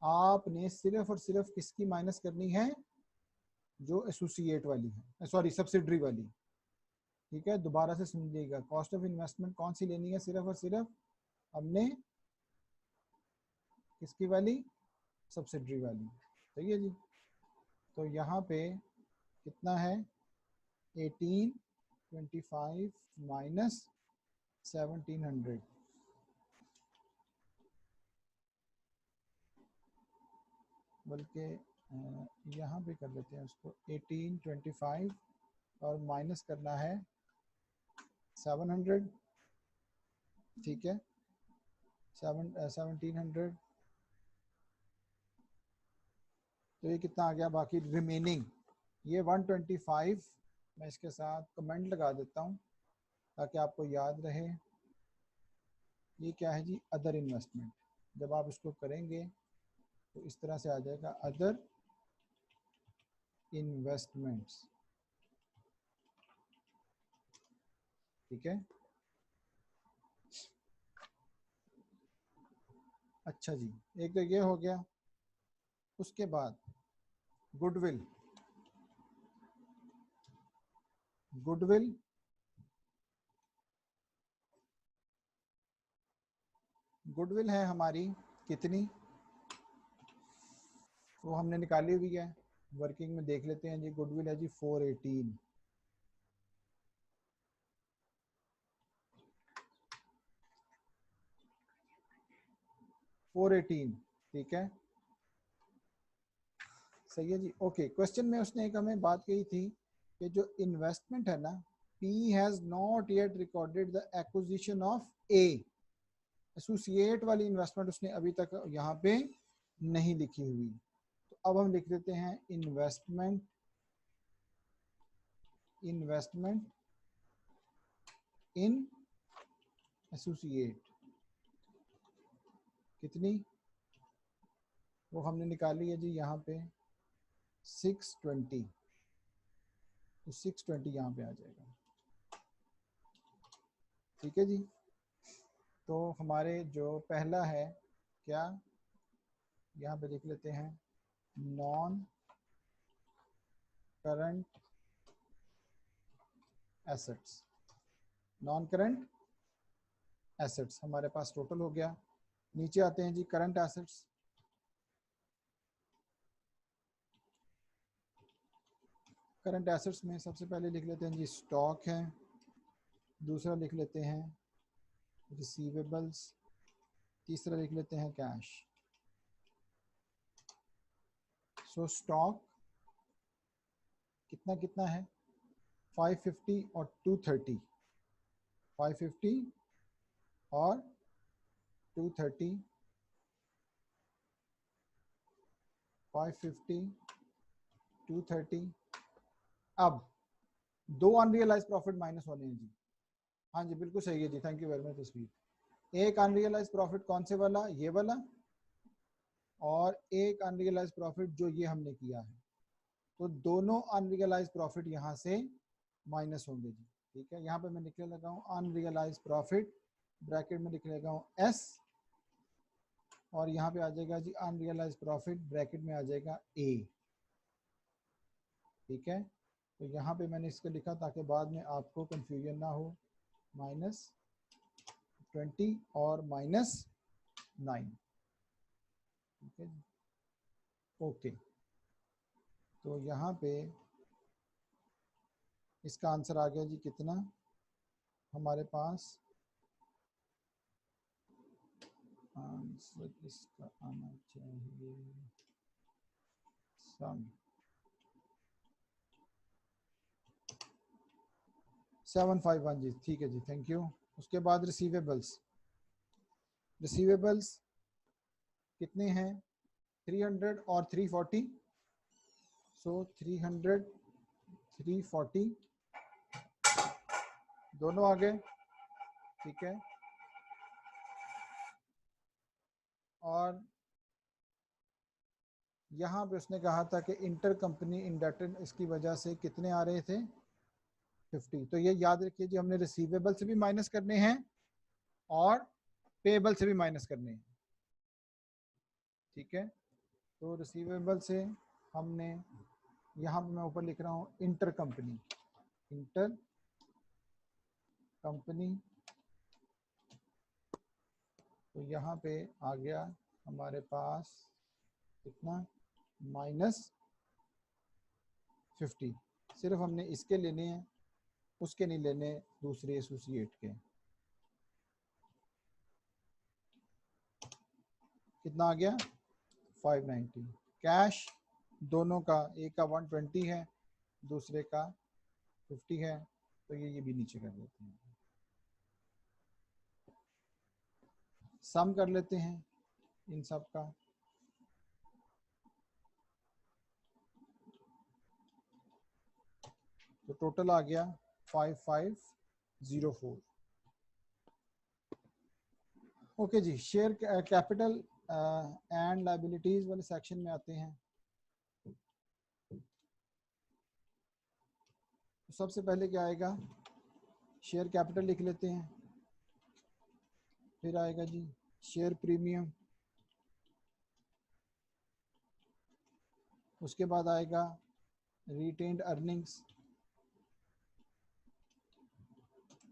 आपने सिर्फ और सिर्फ किसकी माइनस करनी है, जो एसोसिएट वाली है, सॉरी सब्सिडरी वाली, ठीक है। दोबारा से समझिएगा, कॉस्ट ऑफ इन्वेस्टमेंट कौन सी लेनी है, सिर्फ और सिर्फ हमने किसकी वाली, सब्सिडरी वाली, सही है जी। तो यहाँ पे कितना है 1825 माइनस 1700, बल्कि यहाँ पे कर लेते हैं उसको 1825 और माइनस करना है 700, ठीक है, 1700। तो ये कितना आ गया, बाकी रिमेनिंग ये 125, मैं इसके साथ कमेंट लगा देता हूँ ताकि आपको याद रहे। ये क्या है जी, अदर इन्वेस्टमेंट। जब आप इसको करेंगे तो इस तरह से आ जाएगा, अदर इन्वेस्टमेंट्स, ठीक है। अच्छा जी, एक तो ये हो गया। उसके बाद गुडविल, गुडविल गुडविल है हमारी कितनी, वो हमने निकाली हुई है, वर्किंग में देख लेते हैं जी। गुडविल है जी 418, 418, ठीक है, सही है जी, ओके। क्वेश्चन में उसने एक हमें बात कही थी कि जो इन्वेस्टमेंट है ना, P has not yet recorded the acquisition of A, associate वाली इन्वेस्टमेंट उसने अभी तक यहाँ पे नहीं लिखी हुई। तो अब हम लिख देते हैं इन्वेस्टमेंट, इन्वेस्टमेंट इन एसोसिएट, कितनी, वो हमने निकाली है जी यहाँ पे 620, तो 620 यहाँ पे आ जाएगा। ठीक है जी। तो हमारे जो पहला है क्या, यहाँ पे लिख लेते हैं non current assets. Non current assets हमारे पास टोटल हो गया। नीचे आते हैं जी करंट एसेट्स। करंट एसेट्स में सबसे पहले लिख लेते हैं जी स्टॉक है, दूसरा लिख लेते हैं रिसीवेबल्स, तीसरा लिख लेते हैं कैश। सो स्टॉक कितना कितना है 550 और 230, 550 और 230, 550 230। अब दो अनरियलाइज प्रॉफिट माइनस होने हैं जी। हाँ जी बिल्कुल सही है जी, थैंक यू वेरी मच तस्वीर। एक अनरियलाइज प्रॉफिट कौन से वाला, ये वाला, और एक अनरियलाइज प्रॉफिट जो ये हमने किया है। तो दोनों अनरियलाइज प्रॉफिट यहाँ से माइनस होंगे जी। ठीक है, यहाँ पे मैं लिखने लगा हूँ अनरियलाइज प्रॉफिट, ब्रैकेट में लिख लगा हूँ एस, और यहाँ पे आ जाएगा जी अनरियलाइज प्रॉफिट, ब्रैकेट में आ जाएगा ए। ठीक है, तो यहाँ पे मैंने इसको लिखा ताकि बाद में आपको कंफ्यूजन ना हो, -20 और -9। ठीक है जी, ओके। तो यहाँ पे इसका आंसर आ गया जी कितना हमारे पास, आंसर इसका आना चाहिए सम 751 जी। ठीक है जी, थैंक यू। उसके बाद रिसीवेबल्स, रिसीवेबल्स कितने हैं 300 और 340। सो 300 340 दोनों आ गए। ठीक है, और यहाँ पे उसने कहा था कि इंटर कंपनी इंडेटेड इसकी वजह से कितने आ रहे थे 50। तो ये याद रखिए जी, हमने रिसीवेबल से भी माइनस करने हैं और पेबल से भी माइनस करने हैं। ठीक है, तो रिसीवेबल से हमने यहाँ पे मैं ऊपर लिख रहा हूँ इंटर कंपनी, इंटर कंपनी, तो यहाँ पे आ गया हमारे पास कितना -50। सिर्फ हमने इसके लेने हैं, उसके नहीं लेने दूसरे एसोसिएट के। कितना आ गया 590। कैश दोनों का, एक का 120 है, दूसरे का 50 है, तो ये भी नीचे कर देते हैं, सम कर लेते हैं इन सब का। तो टोटल आ गया 5504। ओके जी, शेयर कैपिटल एंड लायबिलिटीज वाले सेक्शन में आते हैं। तो सबसे पहले क्या आएगा, शेयर कैपिटल लिख लेते हैं, फिर आएगा जी शेयर प्रीमियम, उसके बाद आएगा रिटेन्ड अर्निंग्स,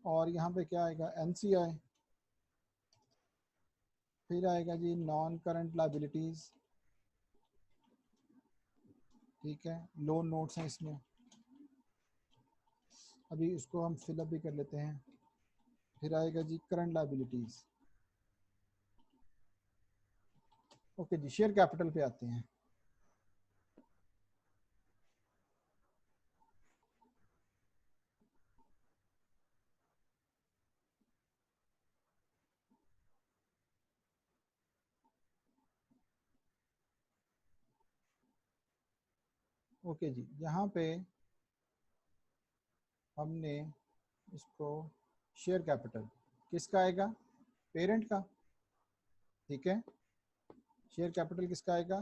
और यहाँ पे क्या आएगा एनसीआई, फिर आएगा जी नॉन करंट लायबिलिटीज। ठीक है, लोन नोट्स हैं इसमें, अभी इसको हम फिलअप भी कर लेते हैं। फिर आएगा जी करंट लायबिलिटीज। ओके जी, शेयर कैपिटल पे आते हैं। ओके जी, यहाँ पे हमने इसको शेयर कैपिटल किसका आएगा, पेरेंट का। ठीक है, शेयर कैपिटल किसका आएगा,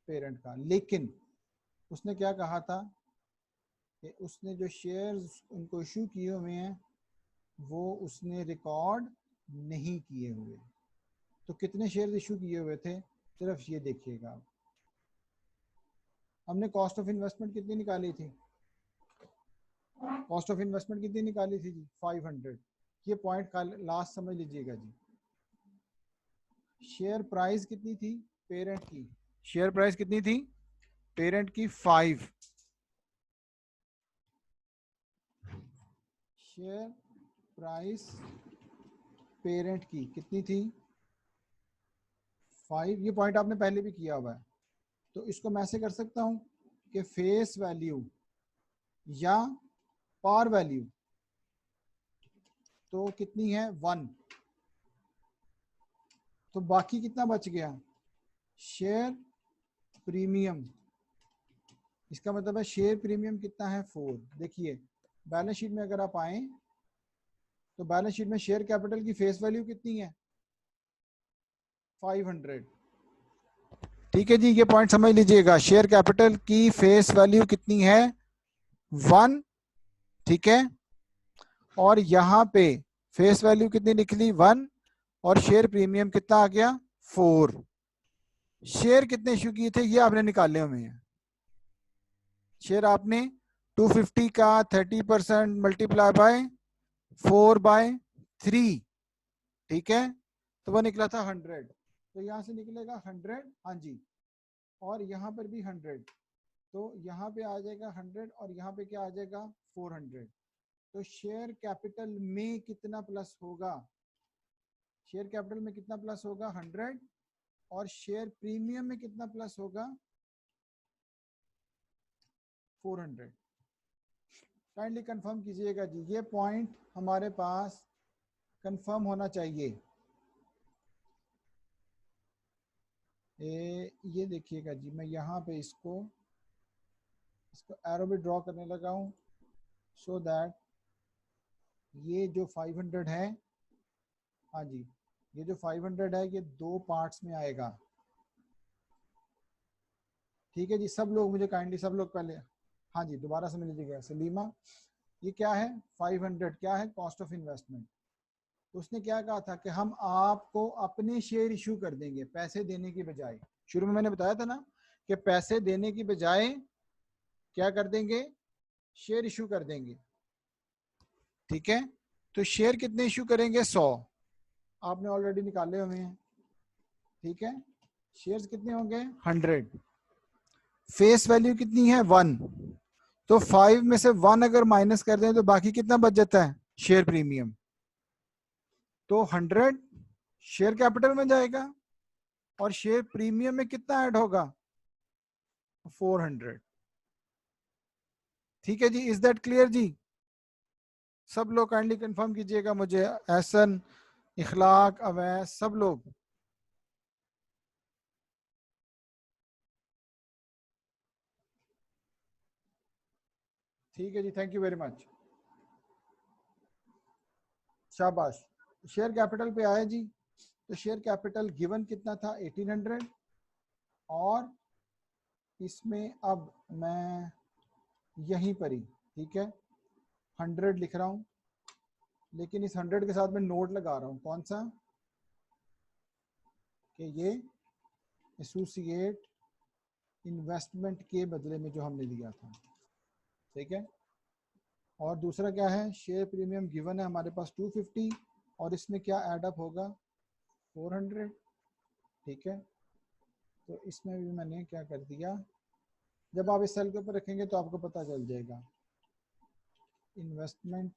पेरेंट का। लेकिन उसने क्या कहा था कि उसने जो शेयर्स उनको इशू किए हुए हैं वो उसने रिकॉर्ड नहीं किए हुए। तो कितने शेयर्स इशू किए हुए थे सिर्फ ये देखिएगा। हमने कॉस्ट ऑफ इन्वेस्टमेंट कितनी निकाली थी? कॉस्ट ऑफ इन्वेस्टमेंट कितनी निकाली थी जी? 500। ये पॉइंट का लास्ट समझ लीजिएगा जी। शेयर प्राइस कितनी थी पेरेंट की? शेयर प्राइस कितनी थी पेरेंट की? 5। शेयर प्राइस पेरेंट की कितनी थी? 5। ये पॉइंट आपने पहले भी किया हुआ है। तो इसको मैं ऐसे कर सकता हूं कि फेस वैल्यू या पार वैल्यू तो कितनी है? 1। तो बाकी कितना बच गया? Share premium. इसका मतलब है शेयर प्रीमियम कितना है? 4। देखिए बैलेंस शीट में अगर आप आए तो बैलेंस शीट में शेयर कैपिटल की फेस वैल्यू कितनी है? 500। ठीक है जी, ये पॉइंट समझ लीजिएगा। शेयर कैपिटल की फेस वैल्यू कितनी है? 1। ठीक है, और यहां पे फेस वैल्यू कितनी निकली? 1। और शेयर प्रीमियम कितना आ गया? 4। शेयर कितने इशू किए थे ये आपने निकाले हुए हैं। शेयर आपने 250 का 30% मल्टीप्लाई बाय 4/3। ठीक है, तो वह निकला था 100। तो यहां से निकलेगा 100। हाँ जी, और यहाँ पर भी 100। तो यहाँ पे आ जाएगा 100 और यहाँ पे क्या आ जाएगा? 400। तो शेयर कैपिटल में कितना प्लस होगा? शेयर कैपिटल में कितना प्लस होगा? 100। और शेयर प्रीमियम में कितना प्लस होगा? 400। काइंडली कंफर्म कीजिएगा जी, ये पॉइंट हमारे पास कंफर्म होना चाहिए। ये देखिएगा जी, मैं यहाँ पे इसको एरो भी ड्रॉ करने लगा हूँ सो दैट ये जो 500 है, हाँ जी, ये जो 500 है ये 2 पार्ट्स में आएगा। ठीक है जी, सब लोग मुझे काइंडली, सब लोग पहले हाँ जी दोबारा समझ लीजिएगा। सलीमा, ये क्या है? 500 क्या है? Cost of investment. तो उसने क्या कहा था कि हम आपको अपने शेयर इशू कर देंगे पैसे देने की बजाय। शुरू में मैंने बताया था ना कि पैसे देने की बजाय क्या कर देंगे? शेयर इशू कर देंगे। ठीक है, तो शेयर कितने इशू करेंगे? 100। आपने ऑलरेडी निकाले हुए हैं। ठीक है, शेयर्स कितने होंगे? 100। फेस वैल्यू कितनी है? 1। तो 5 में से 1 अगर माइनस कर दें तो बाकी कितना बच जाता है? Share premium. तो 100 शेयर कैपिटल में जाएगा और शेयर प्रीमियम में कितना ऐड होगा? 400। ठीक है जी, इज दैट क्लियर जी? सब लोग काइंडली कंफर्म कीजिएगा मुझे, एहसन, इखलाक, अवैस, सब लोग। ठीक है जी, थैंक यू वेरी मच, शाबाश। शेयर कैपिटल पे आए जी। तो शेयर कैपिटल गिवन कितना था? 1800। और इसमें अब मैं यहीं पर ही, ठीक है, 100 लिख रहा हूं, लेकिन इस 100 के साथ मैं नोट लगा रहा हूं। कौन सा? कि ये एसोसिएट इन्वेस्टमेंट के बदले में जो हमने दिया था। ठीक है, और दूसरा क्या है? शेयर प्रीमियम गिवन है हमारे पास 250 और इसमें क्या एडअप होगा? 400। ठीक है, तो इसमें भी मैंने क्या कर दिया, जब आप इस सेल के ऊपर रखेंगे तो आपको पता चल जाएगा। इन्वेस्टमेंट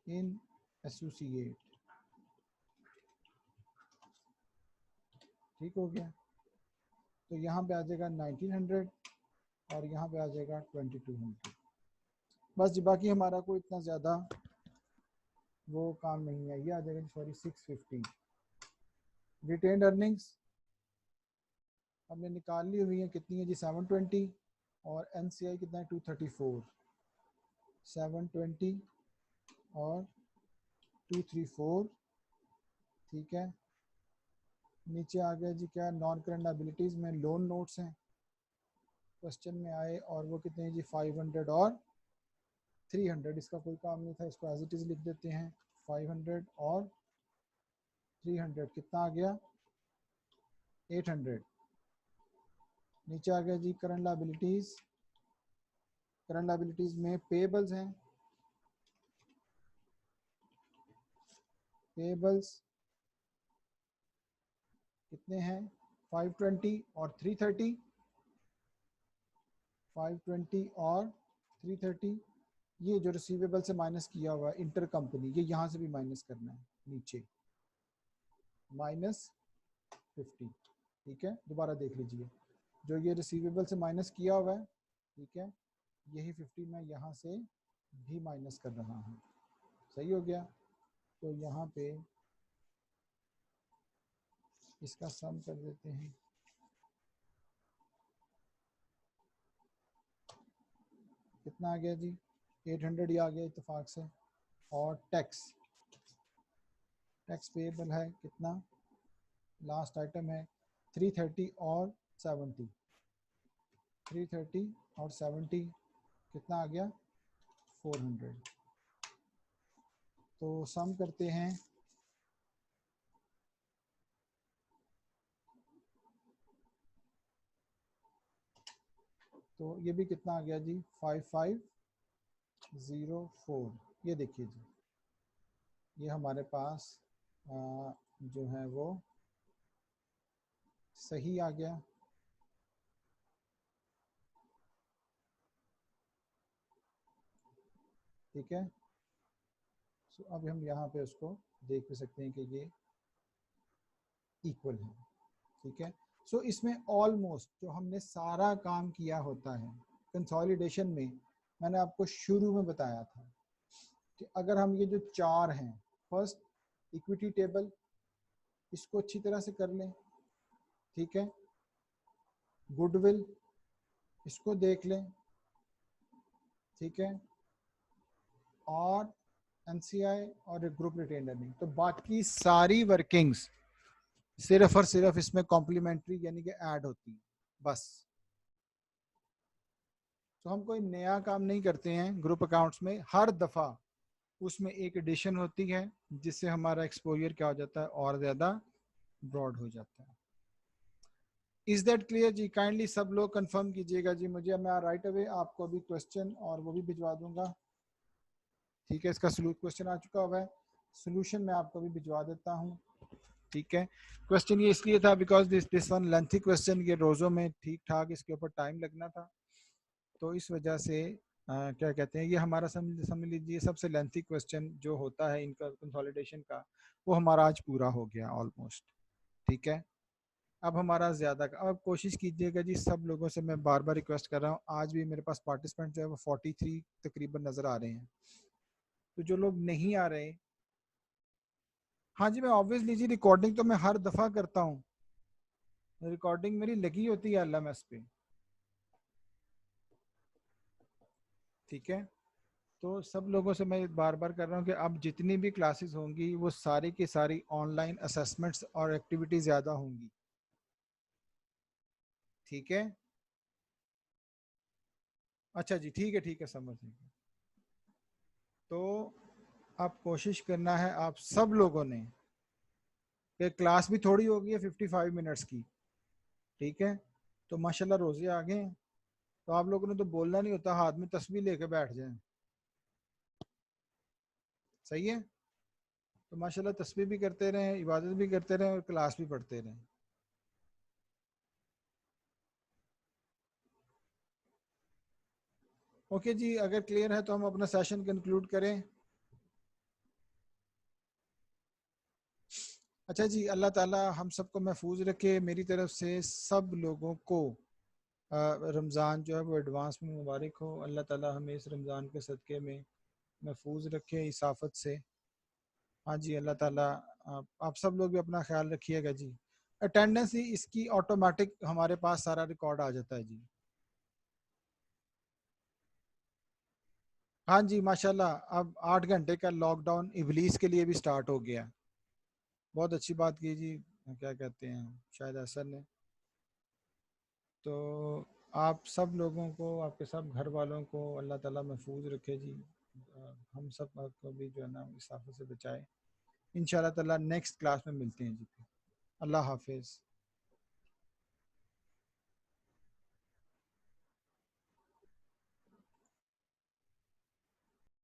इन एसोसिएट, ठीक हो गया। तो यहाँ पे आ जाएगा 1900 और यहाँ पे आ जाएगा 2200। बस जी, बाकी हमारा कोई इतना ज़्यादा वो काम नहीं है। ये आ जाएगा सॉरी 650। रिटेन्ड अर्निंग्स हमने निकाल ली हुई है, कितनी है जी? 720। और एनसीआई कितना है? 234। 720 और 234। ठीक है, नीचे आ गया जी क्या? नॉन करंट लायबिलिटीज में लोन नोट्स हैं। क्वेश्चन में आए और वो कितने हैं जी 500 और 300, इसका कोई काम नहीं था, इसको एज इट इज़ लिख देते हैं। 500 और 300 कितना आ गया 800। नीचे आ गया जी करंट लायबिलिटीज़। करंट लायबिलिटीज़ में पेबल्स हैं, पेबल्स कितने हैं 520 और 330, 520 और 330। ये जो रिसीवेबल से माइनस किया हुआ है इंटर कंपनी, ये यहाँ से भी माइनस करना है नीचे -50। ठीक है, दोबारा देख लीजिए, जो ये रिसीवेबल से माइनस किया हुआ है, ठीक है, यही 50 मैं यहाँ से भी माइनस कर रहा हूँ। सही हो गया। तो यहाँ पे इसका सम कर देते हैं। कितना आ गया जी 800 ही आ गया इत्तेफाक से। और टैक्स, टैक्स पेएबल है कितना, लास्ट आइटम है 330 और 70, 330 और 70 कितना आ गया 400। तो सम करते हैं, तो ये भी कितना आ गया जी 5504। ये देखिए जी, ये हमारे पास जो है वो सही आ गया। ठीक है, तो अब हम यहाँ पे उसको देख भी सकते हैं कि ये इक्वल है। ठीक है, सो इसमें ऑलमोस्ट जो हमने सारा काम किया होता है कंसोलिडेशन में, मैंने आपको शुरू में बताया था कि अगर हम ये जो चार हैं, फर्स्ट इक्विटी टेबल, इसको अच्छी तरह से कर लें। ठीक है, गुडविल इसको देख लें। ठीक है, और एनसीआई और एक ग्रुप रिटेन अर्निंग, तो बाकी सारी वर्किंग्स सिर्फ और सिर्फ इसमें कॉम्प्लीमेंट्री यानी कि ऐड होती है बस। तो हम कोई नया काम नहीं करते हैं ग्रुप अकाउंट्स में, हर दफ़ा उसमें एक एडिशन होती है जिससे हमारा एक्सपोजर क्या हो जाता है और ज़्यादा ब्रॉड हो जाता है। इज दैट क्लियर जी? काइंडली सब लोग कंफर्म कीजिएगा जी मुझे, मैं राइट अवे आपको अभी क्वेश्चन और वो भी भिजवा दूंगा। ठीक है, इसका क्वेश्चन आ चुका हुआ है, सोल्यूशन मैं आपको भी भिजवा देता हूँ। ठीक है, क्वेश्चन ये इसलिए था because this one lengthy question, ये रोज़ों में ठीक ठाक इसके ऊपर टाइम लगना था, तो इस वजह से क्या कहते हैं, ये हमारा समझ लीजिए सबसे लेंथी क्वेश्चन जो होता है इनका कंसोलिडेशन का, वो हमारा आज पूरा हो गया ऑलमोस्ट। ठीक है, अब हमारा ज़्यादा, अब कोशिश कीजिएगा जी, सब लोगों से मैं बार बार रिक्वेस्ट कर रहा हूँ, आज भी मेरे पास पार्टिसिपेंट जो है वो 43 तकरीबन नज़र आ रहे हैं, तो जो लोग नहीं आ रहे, हाँ जी मैं ऑब्वियसली जी रिकॉर्डिंग तो मैं हर दफ़ा करता हूँ, रिकॉर्डिंग मेरी लगी होती है LMS पे। ठीक है, तो सब लोगों से मैं बार बार कर रहा हूँ कि अब जितनी भी क्लासेस होंगी वो सारी की सारी ऑनलाइन असेसमेंट्स और एक्टिविटी ज़्यादा होंगी। ठीक है, अच्छा जी, ठीक है समझ लीजिए। तो अब कोशिश करना है आप सब लोगों ने कि क्लास भी थोड़ी होगी है 55 मिनट्स की। ठीक है, तो माशाल्लाह रोज़े आ गए हैं, तो आप लोगों ने तो बोलना नहीं होता, हाथ में तस्बीह लेके बैठ जाएं। सही है, तो माशाल्लाह तस्बीह भी करते रहें, इबादत भी करते रहें और क्लास भी पढ़ते रहें। ओके जी, अगर क्लियर है तो हम अपना सेशन कंक्लूड करें। अच्छा जी, अल्लाह ताला हम सबको महफूज रखे, मेरी तरफ से सब लोगों को रमज़ान जो है वो एडवांस में मुबारक हो। अल्लाह ताला हमें इस रमज़ान के सदक़े में महफूज रखे इसाफत से। हाँ जी, अल्लाह ताला आप सब लोग भी अपना ख्याल रखिएगा जी। अटेंडेंस ही इसकी ऑटोमेटिक हमारे पास सारा रिकॉर्ड आ जाता है जी। हाँ जी माशाल्लाह, अब 8 घंटे का लॉकडाउन इबलीस के लिए भी स्टार्ट हो गया। बहुत अच्छी बात की जी, क्या कहते हैं शायद असर ने, तो आप सब लोगों को, आपके सब घर वालों को अल्लाह ताला महफूज रखे जी। हम सब को भी जो है ना इस आफत से बचाए। इंशाल्लाह ताला नेक्स्ट क्लास में मिलते हैं जी। अल्लाह हाफिज़।